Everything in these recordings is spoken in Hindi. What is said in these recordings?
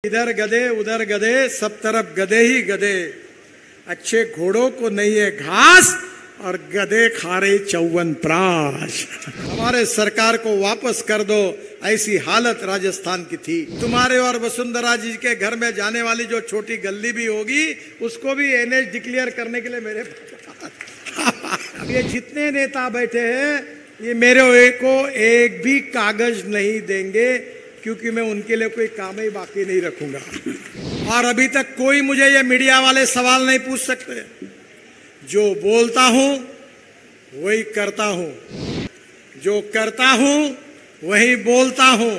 इधर गधे उधर गधे, सब तरफ गधे ही गधे। अच्छे घोड़ों को नहीं है घास और गधे खा रहे च्यवनप्राश। हमारे सरकार को वापस कर दो, ऐसी हालत राजस्थान की थी। तुम्हारे और वसुंधरा जी के घर में जाने वाली जो छोटी गली भी होगी उसको भी एनएच डिक्लेयर करने के लिए मेरे ये जितने नेता बैठे हैं ये मेरे को एक भी कागज नहीं देंगे, क्योंकि मैं उनके लिए कोई काम ही बाकी नहीं रखूंगा। और अभी तक कोई मुझे ये मीडिया वाले सवाल नहीं पूछ सकते। जो बोलता हूं वही करता हूं, जो करता हूं वही बोलता हूं,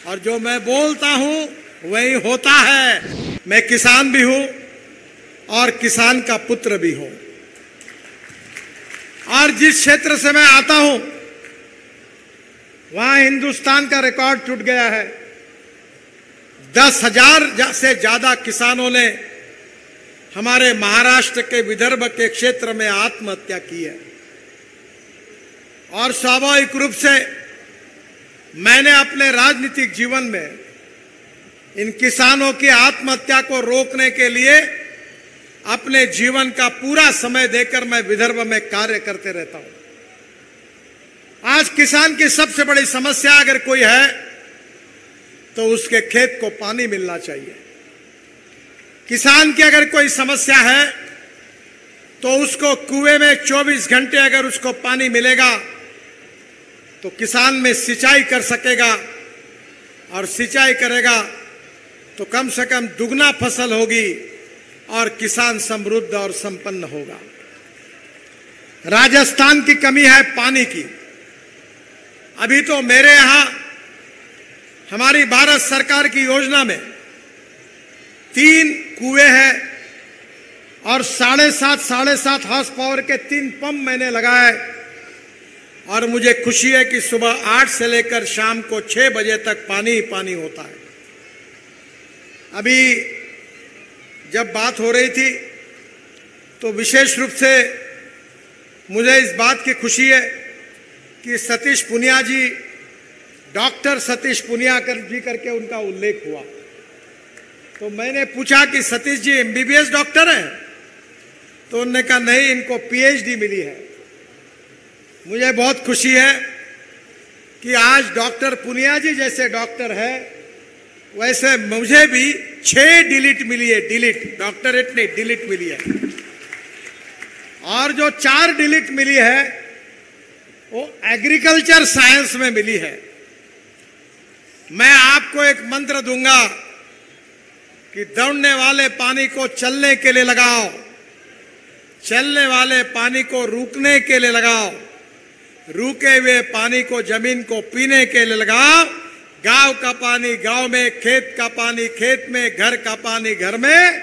और जो मैं बोलता हूं वही होता है। मैं किसान भी हूं और किसान का पुत्र भी हूं। और जिस क्षेत्र से मैं आता हूं वहां हिंदुस्तान का रिकॉर्ड टूट गया है। 10,000 से ज्यादा किसानों ने हमारे महाराष्ट्र के विदर्भ के क्षेत्र में आत्महत्या की है। और स्वाभाविक रूप से मैंने अपने राजनीतिक जीवन में इन किसानों की आत्महत्या को रोकने के लिए अपने जीवन का पूरा समय देकर मैं विदर्भ में कार्य करते रहता हूं। आज किसान की सबसे बड़ी समस्या अगर कोई है तो उसके खेत को पानी मिलना चाहिए। किसान की अगर कोई समस्या है तो उसको कुएं में 24 घंटे अगर उसको पानी मिलेगा तो किसान में सिंचाई कर सकेगा, और सिंचाई करेगा तो कम से कम दुगना फसल होगी और किसान समृद्ध और संपन्न होगा। राजस्थान की कमी है पानी की। अभी तो मेरे यहां हमारी भारत सरकार की योजना में 3 कुएं हैं और 7.5 हॉर्स पावर के 3 पंप मैंने लगाए। और मुझे खुशी है कि सुबह 8 से लेकर शाम को 6 बजे तक पानी ही पानी होता है। अभी जब बात हो रही थी तो विशेष रूप से मुझे इस बात की खुशी है कि सतीश पुनिया जी, डॉक्टर सतीश पुनिया जी करके उनका उल्लेख हुआ। तो मैंने पूछा कि सतीश जी एमबीबीएस डॉक्टर हैं? तो उन्होंने कहा नहीं, इनको पीएचडी मिली है। मुझे बहुत खुशी है कि आज डॉक्टर पुनिया जी जैसे डॉक्टर है, वैसे मुझे भी 6 डिलीट मिली है। डिलीट, डॉक्टरेट नहीं, डिलीट मिली है। और जो 4 डिलीट मिली है वो एग्रीकल्चर साइंस में मिली है। मैं आपको एक मंत्र दूंगा कि दौड़ने वाले पानी को चलने के लिए लगाओ, चलने वाले पानी को रुकने के लिए लगाओ, रुके हुए पानी को जमीन को पीने के लिए लगाओ। गांव का पानी गांव में, खेत का पानी खेत में, घर का पानी घर में।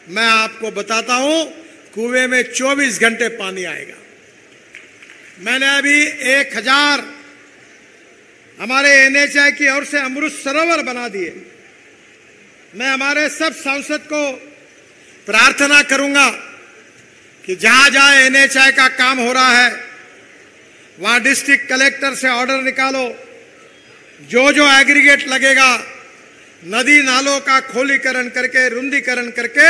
मैं आपको बताता हूं कुएं में 24 घंटे पानी आएगा। मैंने अभी 1000 हमारे एनएचआई की ओर से अमृत सरोवर बना दिए। मैं हमारे सब सांसद को प्रार्थना करूंगा कि जहां जहां एनएचआई का काम हो रहा है वहां डिस्ट्रिक्ट कलेक्टर से ऑर्डर निकालो। जो जो एग्रीगेट लगेगा नदी नालों का खोलीकरण करके, रुंदीकरण करके,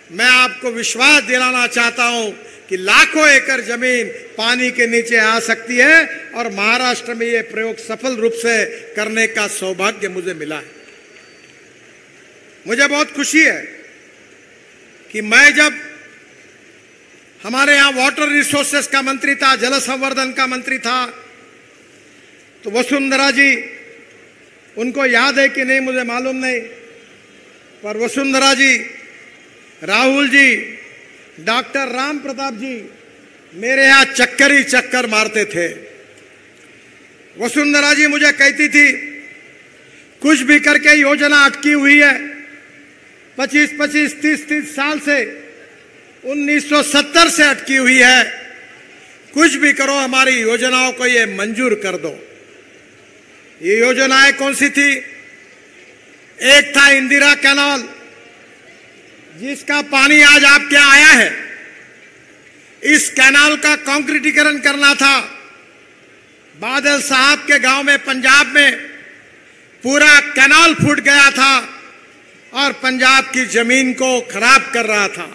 मैं आपको विश्वास दिलाना चाहता हूं कि लाखों एकड़ जमीन पानी के नीचे आ सकती है। और महाराष्ट्र में यह प्रयोग सफल रूप से करने का सौभाग्य मुझे मिला है। मुझे बहुत खुशी है कि मैं जब हमारे यहां वाटर रिसोर्सेस का मंत्री था, जल संवर्धन का मंत्री था, तो वसुंधरा जी, उनको याद है कि नहीं मुझे मालूम नहीं, पर वसुंधरा जी, राहुल जी, डॉक्टर राम प्रताप जी मेरे यहां चक्कर ही चक्कर मारते थे। वसुंधरा जी मुझे कहती थी कुछ भी करके योजना अटकी हुई है 25-25, 30-30 साल से, 1970 से अटकी हुई है। कुछ भी करो, हमारी योजनाओं को ये मंजूर कर दो। ये योजनाएं कौन सी थी? एक था इंदिरा कैनाल, जिसका पानी आज आपके यहाँ आया है। इस कैनाल का कंक्रीटीकरण करना था। बादल साहब के गांव में पंजाब में पूरा कैनाल फूट गया था। और पंजाब की जमीन को खराब कर रहा था।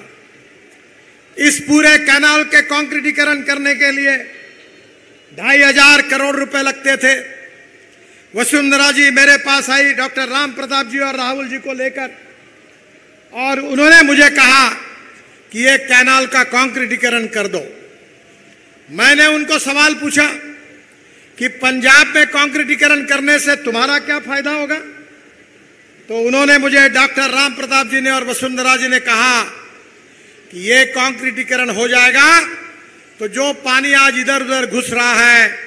इस पूरे कैनाल के कंक्रीटीकरण करने के लिए 2,500 करोड़ रुपए लगते थे। वसुंधरा जी मेरे पास आई डॉक्टर राम प्रताप जी और राहुल जी को लेकर, और उन्होंने मुझे कहा कि ये कैनाल का कंक्रीटीकरण कर दो। मैंने उनको सवाल पूछा कि पंजाब में कंक्रीटीकरण करने से तुम्हारा क्या फायदा होगा? तो उन्होंने मुझे, डॉक्टर राम प्रताप जी ने और वसुंधरा जी ने कहा कि ये कंक्रीटीकरण हो जाएगा तो जो पानी आज इधर उधर घुस रहा है,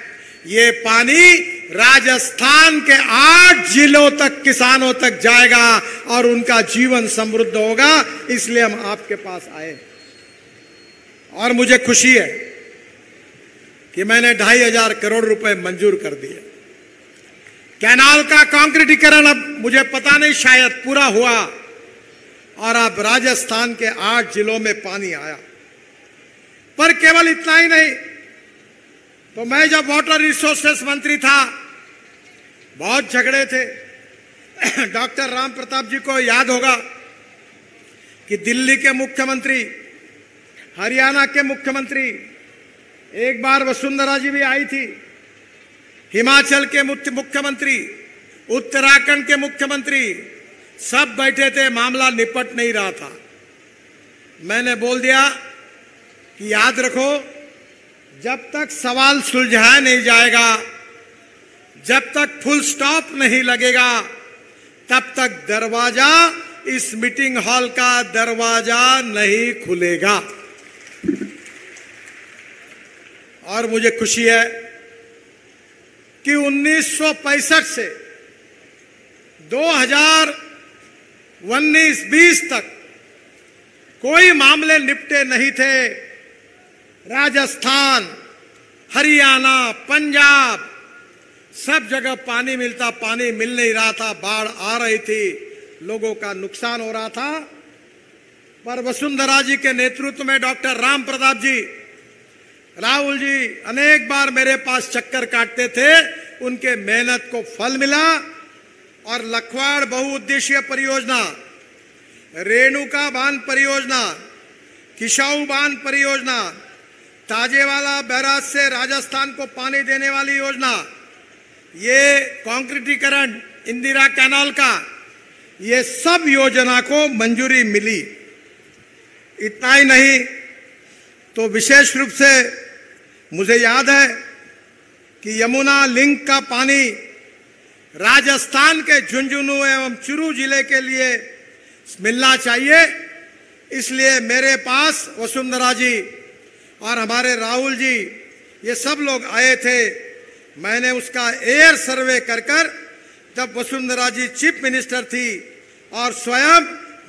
ये पानी राजस्थान के 8 जिलों तक, किसानों तक जाएगा और उनका जीवन समृद्ध होगा। इसलिए हम आपके पास आए और मुझे खुशी है कि मैंने 2,500 करोड़ रुपए मंजूर कर दिए। कैनाल का कंक्रीटीकरण अब मुझे पता नहीं, शायद पूरा हुआ और अब राजस्थान के 8 जिलों में पानी आया। पर केवल इतना ही नहीं, तो मैं जब वाटर रिसोर्सेस मंत्री था, बहुत झगड़े थे। डॉक्टर राम प्रताप जी को याद होगा कि दिल्ली के मुख्यमंत्री, हरियाणा के मुख्यमंत्री, एक बार वसुंधरा जी भी आई थी, हिमाचल के मुख्यमंत्री, उत्तराखंड के मुख्यमंत्री, सब बैठे थे, मामला निपट नहीं रहा था। मैंने बोल दिया कि याद रखो, जब तक सवाल सुलझाया नहीं जाएगा, जब तक फुल स्टॉप नहीं लगेगा, तब तक दरवाजा, इस मीटिंग हॉल का दरवाजा नहीं खुलेगा। और मुझे खुशी है कि 1965 से 2019-20 तक कोई मामले निपटे नहीं थे। राजस्थान, हरियाणा, पंजाब, सब जगह पानी मिलता, पानी मिल नहीं रहा था, बाढ़ आ रही थी, लोगों का नुकसान हो रहा था। पर वसुंधरा जी के नेतृत्व में डॉक्टर राम प्रताप जी, राहुल जी अनेक बार मेरे पास चक्कर काटते थे, उनके मेहनत को फल मिला और लखवाड़ बहुउद्देशीय परियोजना, रेणुका बांध परियोजना, किशाऊ बांध परियोजना, ताजेवाला बैराज से राजस्थान को पानी देने वाली योजना, ये कंक्रीटीकरण इंदिरा कैनाल का, ये सब योजना को मंजूरी मिली। इतना ही नहीं, तो विशेष रूप से मुझे याद है कि यमुना लिंक का पानी राजस्थान के झुंझुनू एवं चुरू जिले के लिए मिलना चाहिए। इसलिए मेरे पास वसुंधरा जी और हमारे राहुल जी, ये सब लोग आए थे। मैंने उसका एयर सर्वे कर कर, जब वसुंधरा जी चीफ मिनिस्टर थी, और स्वयं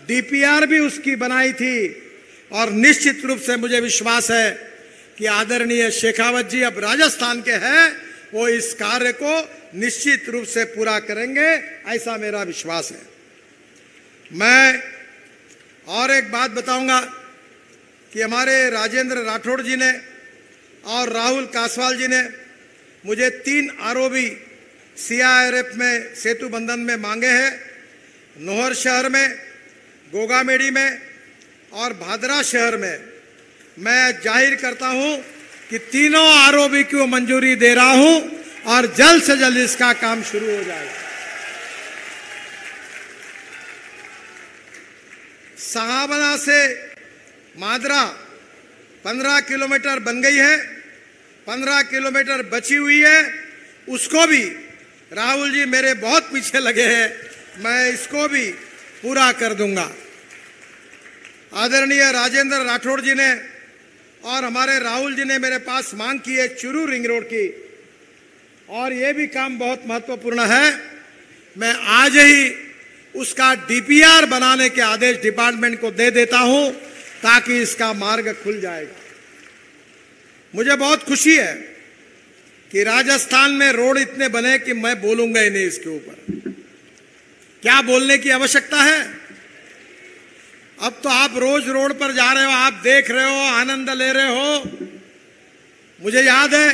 डीपीआर भी उसकी बनाई थी। और निश्चित रूप से मुझे विश्वास है कि आदरणीय शेखावत जी अब राजस्थान के हैं, वो इस कार्य को निश्चित रूप से पूरा करेंगे, ऐसा मेरा विश्वास है। मैं और एक बात बताऊंगा कि हमारे राजेंद्र राठौड़ जी ने और राहुल कासवाल जी ने मुझे 3 आरओबी सीआईआरएफ में सेतु बंधन में मांगे हैं, नोहर शहर में, गोगामेड़ी में और भादरा शहर में। मैं जाहिर करता हूं कि तीनों आरओबी को मंजूरी दे रहा हूं और जल्द से जल्द इसका काम शुरू हो जाएगा। सहाबना से मादरा 15 किलोमीटर बन गई है, 15 किलोमीटर बची हुई है, उसको भी राहुल जी मेरे बहुत पीछे लगे हैं, मैं इसको भी पूरा कर दूंगा। आदरणीय राजेंद्र राठौड़ जी ने और हमारे राहुल जी ने मेरे पास मांग की है चुरू रिंग रोड की, और ये भी काम बहुत महत्वपूर्ण है। मैं आज ही उसका डीपीआर बनाने के आदेश डिपार्टमेंट को दे देता हूं ताकि इसका मार्ग खुल जाएगा। मुझे बहुत खुशी है कि राजस्थान में रोड इतने बने कि मैं बोलूंगा ही नहीं इसके ऊपर। क्या बोलने की आवश्यकता है? अब तो आप रोज रोड पर जा रहे हो, आप देख रहे हो, आनंद ले रहे हो। मुझे याद है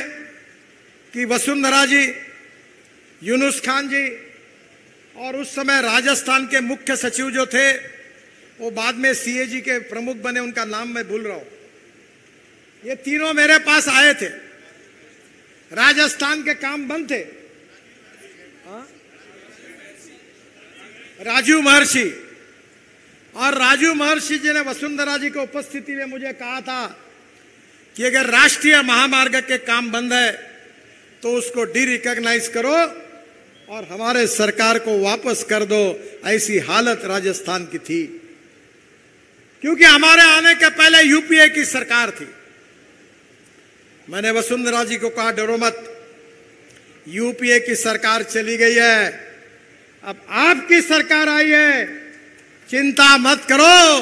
कि वसुंधरा जी, यूनुस खान जी और उस समय राजस्थान के मुख्य सचिव जो थे वो बाद में सीएजी के प्रमुख बने, उनका नाम मैं भूल रहा हूं। ये तीनों मेरे पास आए थे। राजस्थान के काम बंद थे। राजू महर्षि, और राजू महर्षि जी ने वसुंधरा जी की उपस्थिति में मुझे कहा था कि अगर राष्ट्रीय महामार्ग के काम बंद है तो उसको डी रिकॉग्नाइज करो और हमारे सरकार को वापस कर दो। ऐसी हालत राजस्थान की थी, क्योंकि हमारे आने के पहले यूपीए की सरकार थी। मैंने वसुंधरा जी को कहा, डरो मत, यूपीए की सरकार चली गई है, अब आपकी सरकार आई है, चिंता मत करो,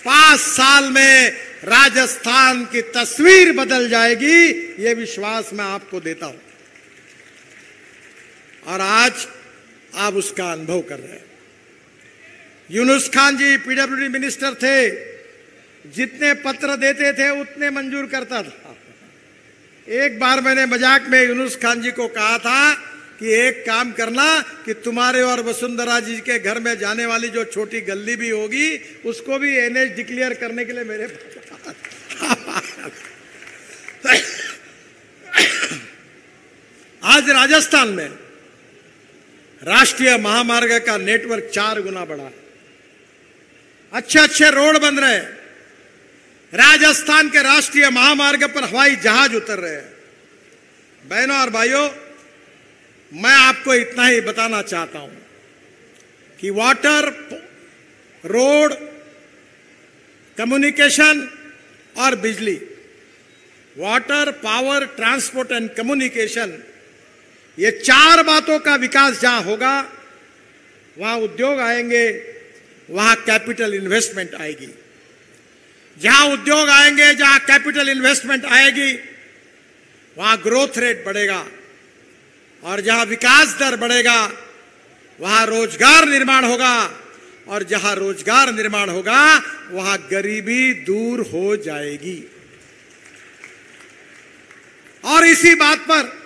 5 साल में राजस्थान की तस्वीर बदल जाएगी, ये विश्वास मैं आपको देता हूं। और आज आप उसका अनुभव कर रहे हैं। यूनुस खान जी पीडब्ल्यूडी मिनिस्टर थे, जितने पत्र देते थे उतने मंजूर करता था। एक बार मैंने मजाक में यूनुस खान जी को कहा था कि एक काम करना कि तुम्हारे और वसुंधरा जी के घर में जाने वाली जो छोटी गली भी होगी उसको भी एनएच डिक्लेयर करने के लिए मेरे आज राजस्थान में राष्ट्रीय महामार्ग का नेटवर्क 4 गुना बढ़ा है। अच्छे अच्छे रोड बन रहे हैं। राजस्थान के राष्ट्रीय महामार्ग पर हवाई जहाज उतर रहे हैं। बहनों और भाइयों, मैं आपको इतना ही बताना चाहता हूं कि वाटर, रोड, कम्युनिकेशन और बिजली, water, power, transport and communication, ये 4 बातों का विकास जहां होगा वहां उद्योग आएंगे, वहां कैपिटल इन्वेस्टमेंट आएगी। जहां उद्योग आएंगे, जहां कैपिटल इन्वेस्टमेंट आएगी, वहां ग्रोथ रेट बढ़ेगा, और जहां विकास दर बढ़ेगा वहां रोजगार निर्माण होगा, और जहां रोजगार निर्माण होगा वहां गरीबी दूर हो जाएगी। और इसी बात पर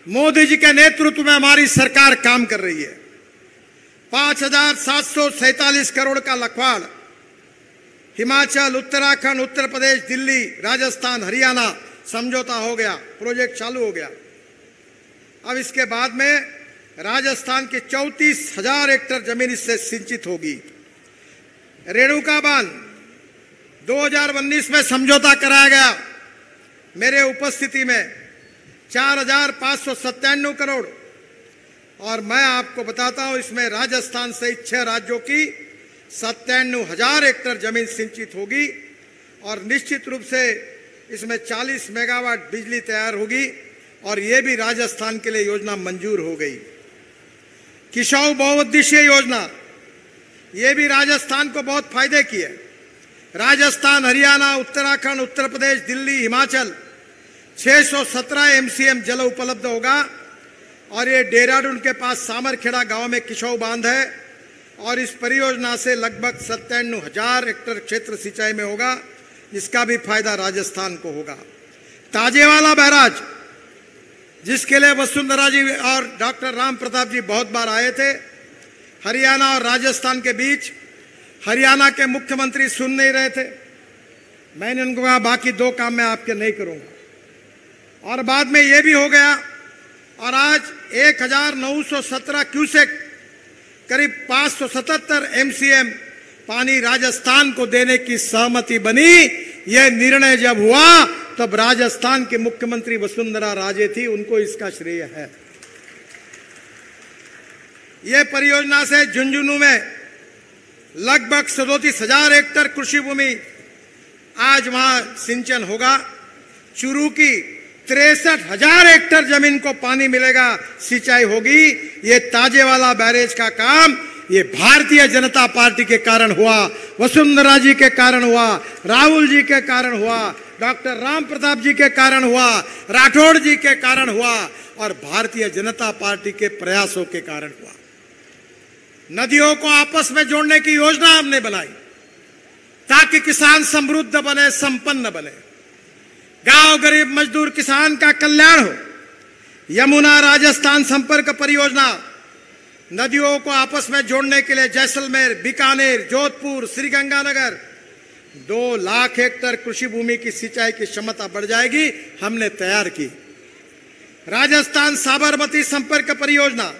मोदी जी के नेतृत्व में हमारी सरकार काम कर रही है। 5,747 करोड़ का लखवाड़ हिमाचल, उत्तराखंड, उत्तर प्रदेश, दिल्ली, राजस्थान, हरियाणा समझौता हो गया, प्रोजेक्ट चालू हो गया। अब इसके बाद में राजस्थान की 34,000 हेक्टेयर जमीन इससे सिंचित होगी। रेणुका बांध 2019 में समझौता कराया गया मेरे उपस्थिति में, 4,597 करोड़। और मैं आपको बताता हूं, इसमें राजस्थान सहित 6 राज्यों की 97,000 हेक्टेयर जमीन सिंचित होगी, और निश्चित रूप से इसमें 40 मेगावाट बिजली तैयार होगी, और यह भी राजस्थान के लिए योजना मंजूर हो गई। किसाऊ बहुउद्देशीय योजना, यह भी राजस्थान को बहुत फायदे की है। राजस्थान, हरियाणा, उत्तराखंड, उत्तर प्रदेश, दिल्ली, हिमाचल 617 एमसीएम जल उपलब्ध होगा, और ये देहरादून के पास सामरखेड़ा गांव में किसाऊ बांध है, और इस परियोजना से लगभग 97,000 हेक्टेयर क्षेत्र सिंचाई में होगा, जिसका भी फायदा राजस्थान को होगा। ताजेवाला बैराज, जिसके लिए वसुंधरा जी और डॉक्टर राम प्रताप जी बहुत बार आए थे, हरियाणा और राजस्थान के बीच। हरियाणा के मुख्यमंत्री सुन नहीं रहे थे, मैंने उनको कहा बाकी 2 काम मैं आपके नहीं करूंगा, और बाद में ये भी हो गया, और आज 1,917 क्यूसेक करीब 577 एमसीएम पानी राजस्थान को देने की सहमति बनी। यह निर्णय जब हुआ तब राजस्थान के मुख्यमंत्री वसुंधरा राजे थी, उनको इसका श्रेय है। यह परियोजना से झुंझुनू में लगभग 37,000 हेक्टेयर कृषि भूमि आज वहां सिंचन होगा। चुरू की 63,000 हेक्टेयर जमीन को पानी मिलेगा, सिंचाई होगी। ये ताजेवाला बैरेज का काम ये भारतीय जनता पार्टी के कारण हुआ, वसुंधरा जी के कारण हुआ, राहुल जी के कारण हुआ, डॉक्टर राम प्रताप जी के कारण हुआ, राठौड़ जी के कारण हुआ, और भारतीय जनता पार्टी के प्रयासों के कारण हुआ। नदियों को आपस में जोड़ने की योजना हमने बनाई ताकि किसान समृद्ध बने, संपन्न बने, गांव गरीब मजदूर किसान का कल्याण हो। यमुना राजस्थान संपर्क परियोजना नदियों को आपस में जोड़ने के लिए जैसलमेर, बीकानेर, जोधपुर, श्रीगंगानगर 2 लाख हेक्टेयर कृषि भूमि की सिंचाई की क्षमता बढ़ जाएगी, हमने तैयार की। राजस्थान साबरमती संपर्क परियोजना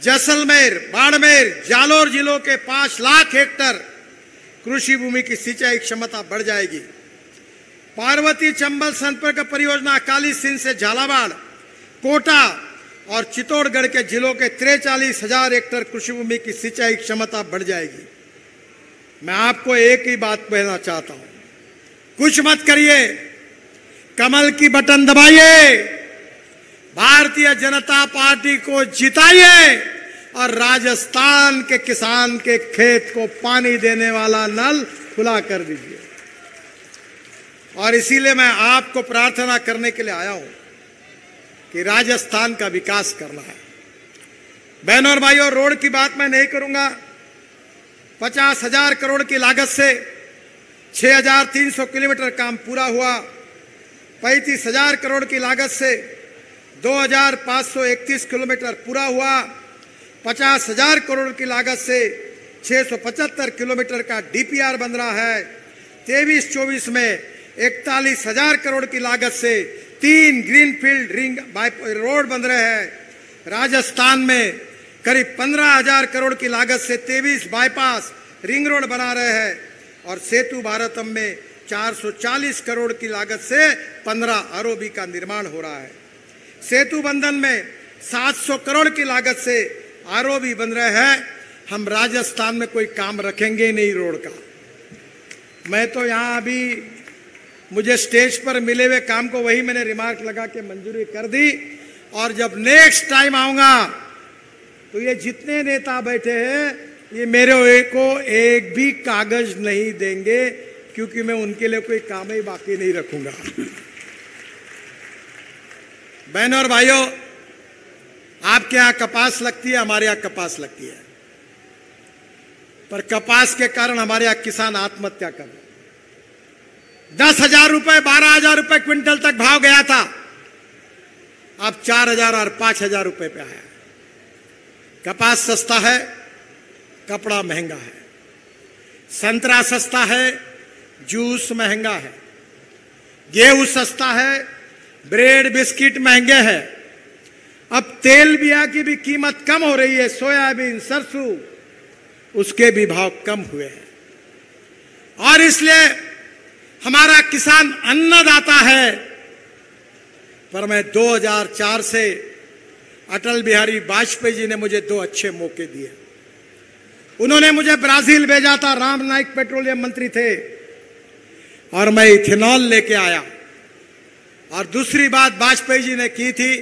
जैसलमेर, बाड़मेर, जालोर जिलों के 5 लाख हेक्टेयर कृषि भूमि की सिंचाई क्षमता बढ़ जाएगी। पार्वती चंबल संपर्क परियोजना काली सिंध से झालावाड़, कोटा और चित्तौड़गढ़ के जिलों के 43,000 हेक्टेयर कृषि भूमि की सिंचाई क्षमता बढ़ जाएगी। मैं आपको एक ही बात कहना चाहता हूं, कुछ मत करिए, कमल की बटन दबाइए, भारतीय जनता पार्टी को जिताइए और राजस्थान के किसान के खेत को पानी देने वाला नल खुला कर दीजिए। और इसीलिए मैं आपको प्रार्थना करने के लिए आया हूं कि राजस्थान का विकास करना है। बहनों और भाइयों, रोड की बात मैं नहीं करूंगा। 50,000 करोड़ की लागत से 6,300 किलोमीटर काम पूरा हुआ। 35,000 करोड़ की लागत से 2,531 किलोमीटर पूरा हुआ। 50,000 करोड़ की लागत से 675 किलोमीटर का डीपीआर बन रहा है। 23-24 में 41,000 करोड़ की लागत से 3 ग्रीनफील्ड रिंग रोड बन रहे हैं। राजस्थान में करीब 15,000 करोड़ की लागत से 23 बाईपास रिंग रोड बना रहे हैं और सेतु भारतम में 440 करोड़ की लागत से 15 आरओबी का निर्माण हो रहा है। सेतु बंधन में 700 करोड़ की लागत से आरओबी बन रहे हैं। हम राजस्थान में कोई काम रखेंगे ही नहीं रोड का। मैं तो यहाँ अभी मुझे स्टेज पर मिले हुए काम को वही मैंने रिमार्क लगा के मंजूरी कर दी और जब नेक्स्ट टाइम आऊंगा तो ये जितने नेता बैठे हैं ये मेरे को एक भी कागज नहीं देंगे, क्योंकि मैं उनके लिए कोई काम ही बाकी नहीं रखूंगा। बहनों और भाइयों, आपके यहां कपास लगती है, हमारे यहां कपास लगती है, पर कपास के कारण हमारे यहां किसान आत्महत्या कर रहे। 10,000 रुपए, 12,000 रुपए क्विंटल तक भाव गया था, अब 4,000 और 5,000 रुपए पे आया। कपास सस्ता है, कपड़ा महंगा है। संतरा सस्ता है, जूस महंगा है। गेहूं सस्ता है, ब्रेड बिस्किट महंगे हैं। अब तेल बिया की भी कीमत कम हो रही है, सोयाबीन, सरसों, उसके भी भाव कम हुए हैं। और इसलिए हमारा किसान अन्नदाता है। पर मैं 2004 से अटल बिहारी वाजपेयी जी ने मुझे 2 अच्छे मौके दिए। उन्होंने मुझे ब्राजील भेजा था, राम नाइक पेट्रोलियम मंत्री थे, और मैं इथेनॉल लेके आया। और दूसरी बात वाजपेयी जी ने की थी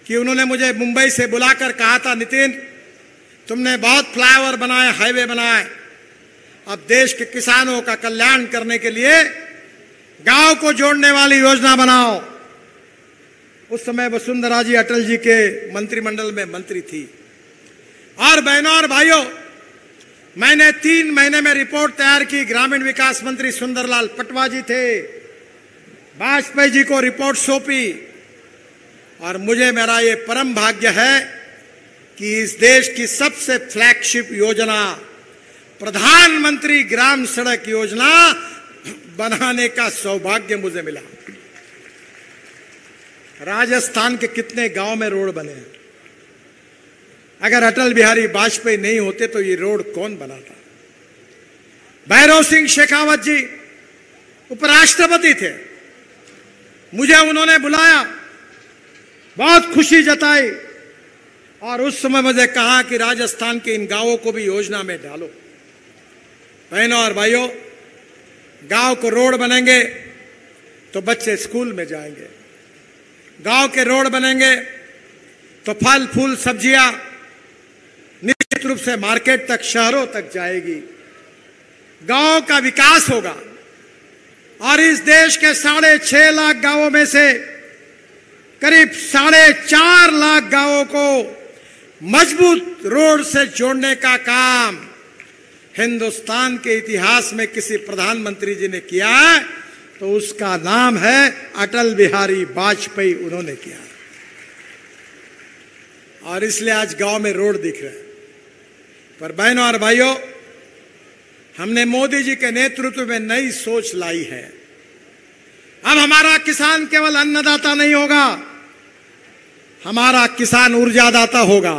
कि उन्होंने मुझे मुंबई से बुलाकर कहा था, नितिन तुमने बहुत फ्लाईओवर बनाए, हाईवे बनाए, अब देश के किसानों का कल्याण करने के लिए गांव को जोड़ने वाली योजना बनाओ। उस समय वसुंधरा जी अटल जी के मंत्रिमंडल में मंत्री थी। और बहनों और भाइयों, मैंने 3 महीने में रिपोर्ट तैयार की। ग्रामीण विकास मंत्री सुंदरलाल पटवा जी थे, वाजपेयी जी को रिपोर्ट सौंपी। और मुझे मेरा ये परम भाग्य है कि इस देश की सबसे फ्लैगशिप योजना प्रधानमंत्री ग्राम सड़क योजना बनाने का सौभाग्य मुझे मिला। राजस्थान के कितने गांव में रोड बने हैं। अगर अटल बिहारी वाजपेयी नहीं होते तो ये रोड कौन बनाता। भैरव सिंह शेखावत जी उपराष्ट्रपति थे, मुझे उन्होंने बुलाया, बहुत खुशी जताई और उस समय मुझे कहा कि राजस्थान के इन गांवों को भी योजना में डालो। बहनों और भाइयों, गांव को रोड बनेंगे तो बच्चे स्कूल में जाएंगे, गांव के रोड बनेंगे तो फल फूल सब्जियां निश्चित रूप से मार्केट तक, शहरों तक जाएगी, गांव का विकास होगा। और इस देश के 6.5 लाख गांवों में से करीब 4.5 लाख गांवों को मजबूत रोड से जोड़ने का काम हिंदुस्तान के इतिहास में किसी प्रधानमंत्री जी ने किया है तो उसका नाम है अटल बिहारी वाजपेयी। उन्होंने किया। और इसलिए आज गांव में रोड दिख रहे हैं। पर बहनों और भाइयों, हमने मोदी जी के नेतृत्व में नई सोच लाई है। अब हमारा किसान केवल अन्नदाता नहीं होगा, हमारा किसान ऊर्जादाता होगा।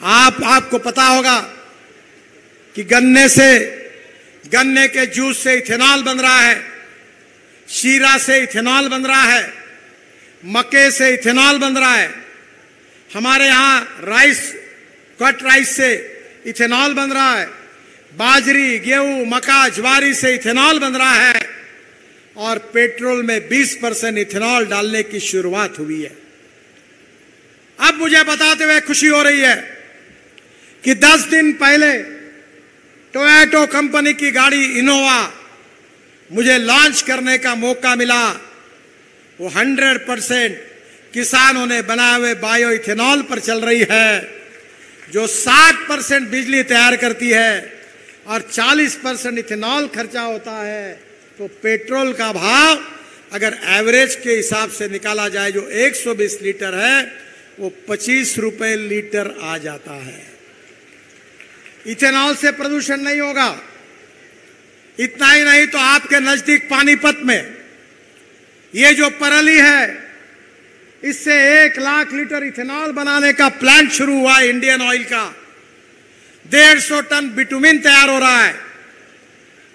आपको पता होगा कि गन्ने के जूस से इथेनॉल बन रहा है, शीरा से इथेनॉल बन रहा है, मक्के से इथेनॉल बन रहा है, हमारे यहां कट राइस से इथेनॉल बन रहा है, बाजरी, गेहूं, मक्का, ज्वारी से इथेनॉल बन रहा है, और पेट्रोल में 20% इथेनॉल डालने की शुरुआत हुई है। अब मुझे बताते हुए खुशी हो रही है कि 10 दिन पहले टोयोटा कंपनी की गाड़ी इनोवा मुझे लॉन्च करने का मौका मिला। वो 100% किसानों ने बनाए हुए बायो इथेनॉल पर चल रही है, जो 60% बिजली तैयार करती है और 40% इथेनॉल खर्चा होता है। तो पेट्रोल का भाव अगर एवरेज के हिसाब से निकाला जाए, जो 120 लीटर है, वो 25 रुपए लीटर आ जाता है। इथेनॉल से प्रदूषण नहीं होगा। इतना ही नहीं तो आपके नजदीक पानीपत में ये जो परली है, इससे 1 लाख लीटर इथेनॉल बनाने का प्लांट शुरू हुआ है इंडियन ऑयल का। 150 टन बिटुमिन तैयार हो रहा है।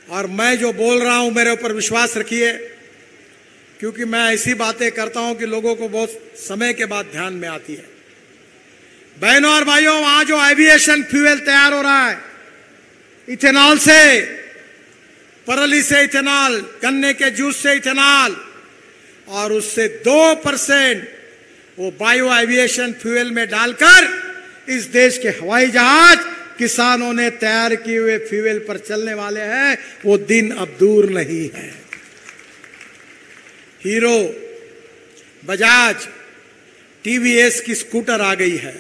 और मैं जो बोल रहा हूं, मेरे ऊपर विश्वास रखिए, क्योंकि मैं ऐसी बातें करता हूं कि लोगों को बहुत समय के बाद ध्यान में आती है। बहनों और भाइयों, वहां जो एविएशन फ्यूल तैयार हो रहा है इथेनॉल से, परली से इथेनॉल, गन्ने के जूस से इथेनॉल, और उससे 2% वो बायो एविएशन फ्यूल में डालकर इस देश के हवाई जहाज किसानों ने तैयार किए हुए फ्यूल पर चलने वाले हैं। वो दिन अब दूर नहीं है। हीरो, बजाज, टीवीएस की स्कूटर आ गई है।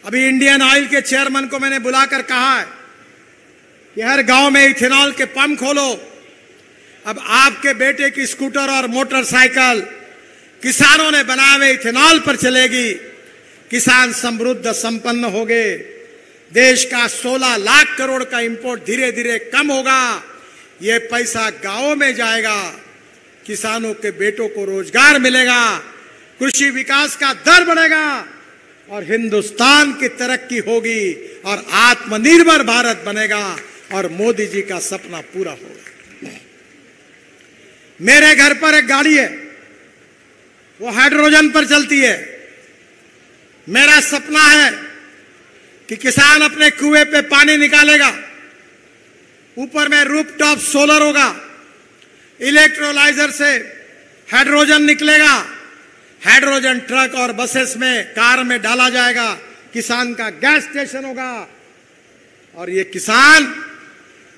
अभी इंडियन ऑयल के चेयरमैन को मैंने बुलाकर कहा है कि हर गांव में इथेनॉल के पंप खोलो। अब आपके बेटे की स्कूटर और मोटरसाइकिल किसानों ने बनाए हुए इथेनॉल पर चलेगी। किसान समृद्ध संपन्न होंगे। देश का 16 लाख करोड़ का इंपोर्ट धीरे धीरे कम होगा। ये पैसा गांवों में जाएगा। किसानों के बेटों को रोजगार मिलेगा, कृषि विकास का दर बढ़ेगा और हिंदुस्तान की तरक्की होगी और आत्मनिर्भर भारत बनेगा और मोदी जी का सपना पूरा होगा। मेरे घर पर एक गाड़ी है, वो हाइड्रोजन पर चलती है। मेरा सपना है कि किसान अपने कुएं पे पानी निकालेगा, ऊपर में रूफटॉप सोलर होगा, इलेक्ट्रोलाइजर से हाइड्रोजन निकलेगा, हाइड्रोजन ट्रक और बसेस में, कार में डाला जाएगा, किसान का गैस स्टेशन होगा और ये किसान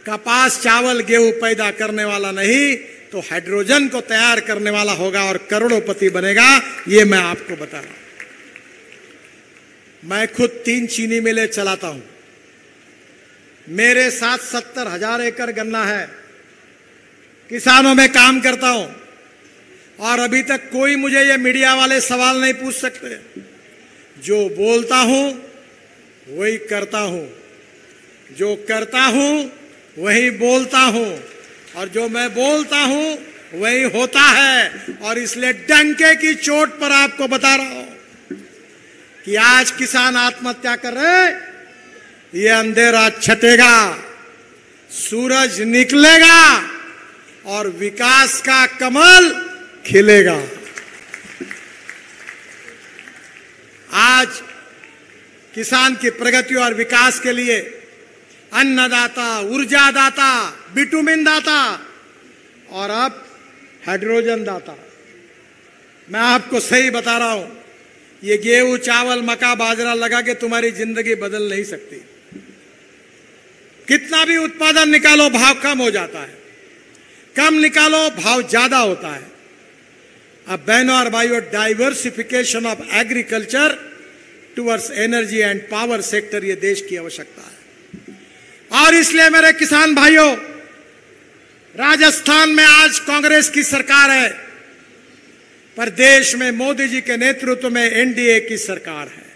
कपास, चावल, गेहूं पैदा करने वाला नहीं तो हाइड्रोजन को तैयार करने वाला होगा और करोड़पति बनेगा। ये मैं आपको बता रहा हूं। मैं खुद 3 चीनी मिलें चलाता हूं। मेरे साथ 70,000 एकड़ गन्ना है। किसानों में काम करता हूं और अभी तक कोई मुझे ये मीडिया वाले सवाल नहीं पूछ सकते। जो बोलता हूं वही करता हूं, जो करता हूं वही बोलता हूं और जो मैं बोलता हूं वही होता है। और इसलिए डंके की चोट पर आपको बता रहा हूं कि आज किसान आत्महत्या कर रहे, ये अंधेरा छटेगा, सूरज निकलेगा और विकास का कमल खिलेगा। आज किसान की प्रगति और विकास के लिए अन्नदाता, ऊर्जादाता, बिटुमिन दाता और अब हाइड्रोजन दाता। मैं आपको सही बता रहा हूं, ये गेहूं, चावल, मक्का, बाजरा लगा के तुम्हारी जिंदगी बदल नहीं सकती। कितना भी उत्पादन निकालो भाव कम हो जाता है, कम निकालो भाव ज्यादा होता है। अब बहनों और भाइयों, diversification of agriculture towards energy and power sector ये देश की आवश्यकता है। और इसलिए मेरे किसान भाइयों, राजस्थान में आज कांग्रेस की सरकार है। पर देश में मोदी जी के नेतृत्व में एनडीए की सरकार है।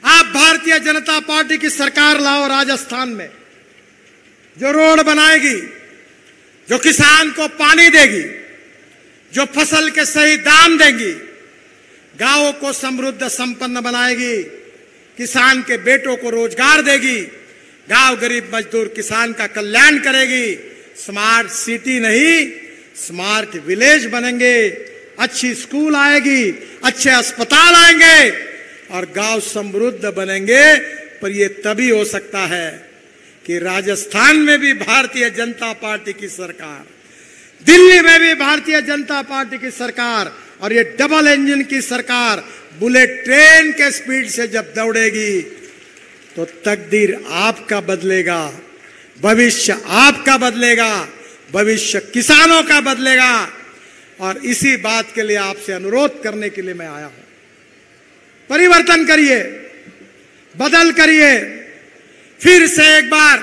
आप भारतीय जनता पार्टी की सरकार लाओ राजस्थान में, जो रोड बनाएगी, जो किसान को पानी देगी, जो फसल के सही दाम देंगी, गांवों को समृद्ध संपन्न बनाएगी, किसान के बेटों को रोजगार देगी, गांव गरीब मजदूर किसान का कल्याण करेगी। स्मार्ट सिटी नहीं, स्मार्ट विलेज बनेंगे, अच्छी स्कूल आएगी, अच्छे अस्पताल आएंगे और गांव समृद्ध बनेंगे। पर यह तभी हो सकता है कि राजस्थान में भी भारतीय जनता पार्टी की सरकार, दिल्ली में भी भारतीय जनता पार्टी की सरकार और ये डबल इंजन की सरकार बुलेट ट्रेन के स्पीड से जब दौड़ेगी तो तकदीर आपका बदलेगा, भविष्य आपका बदलेगा, भविष्य किसानों का बदलेगा। और इसी बात के लिए आपसे अनुरोध करने के लिए मैं आया हूं। परिवर्तन करिए, बदल करिए, फिर से एक बार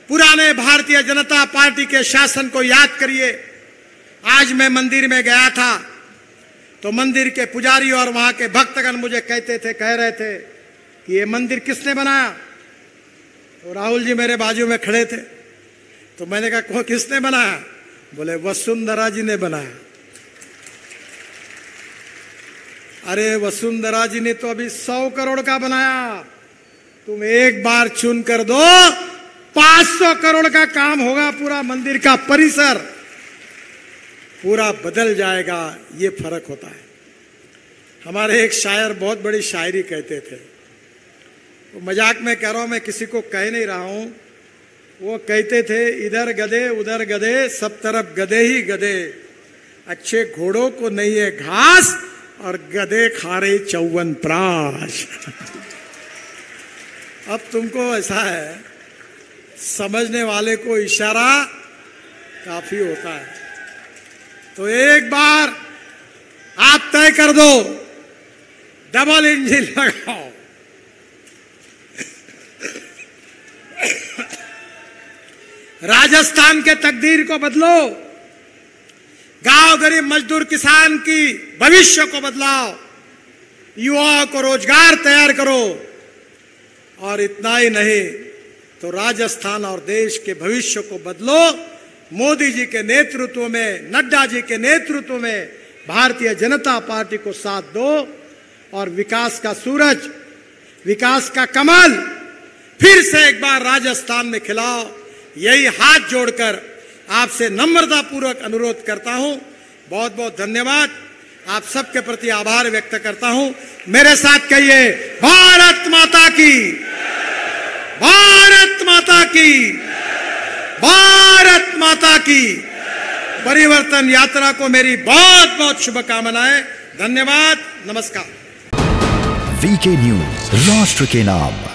पुराने भारतीय जनता पार्टी के शासन को याद करिए। आज मैं मंदिर में गया था तो मंदिर के पुजारी और वहां के भक्तगण मुझे कह रहे थे कि ये मंदिर किसने बनाया। तो राहुल जी मेरे बाजू में खड़े थे, तो मैंने कहा किसने बनाया? बोले वसुंधरा जी ने बनाया। अरे वसुंधरा जी ने तो अभी 100 करोड़ का बनाया, तुम एक बार चुन कर दो 500 करोड़ का काम होगा, पूरा मंदिर का परिसर पूरा बदल जाएगा। ये फर्क होता है। हमारे एक शायर बहुत बड़ी शायरी कहते थे, वो मजाक में कह रहा हूं, मैं किसी को कह नहीं रहा हूं। वो कहते थे इधर गधे उधर गधे, सब तरफ गधे ही गधे, अच्छे घोड़ों को नहीं है घास और गधे खा रहे च्यवनप्राश। अब तुमको ऐसा है, समझने वाले को इशारा काफी होता है। तो एक बार आप तय कर दो, डबल इंजन लगाओ। राजस्थान के तकदीर को बदलो, गांव गरीब मजदूर किसान की भविष्य को बदलाओ, युवाओं को रोजगार तैयार करो। और इतना ही नहीं तो राजस्थान और देश के भविष्य को बदलो। मोदी जी के नेतृत्व में, नड्डा जी के नेतृत्व में भारतीय जनता पार्टी को साथ दो और विकास का सूरज, विकास का कमल फिर से एक बार राजस्थान में खिलाओ। यही हाथ जोड़कर आपसे नम्रता पूर्वक अनुरोध करता हूं। बहुत बहुत धन्यवाद, आप सबके प्रति आभार व्यक्त करता हूं। मेरे साथ कहिए भारत माता की, भारत माता की, भारत माता की। परिवर्तन यात्रा को मेरी बहुत बहुत शुभकामनाएं। धन्यवाद, नमस्कार। वीके न्यूज, राष्ट्र के नाम।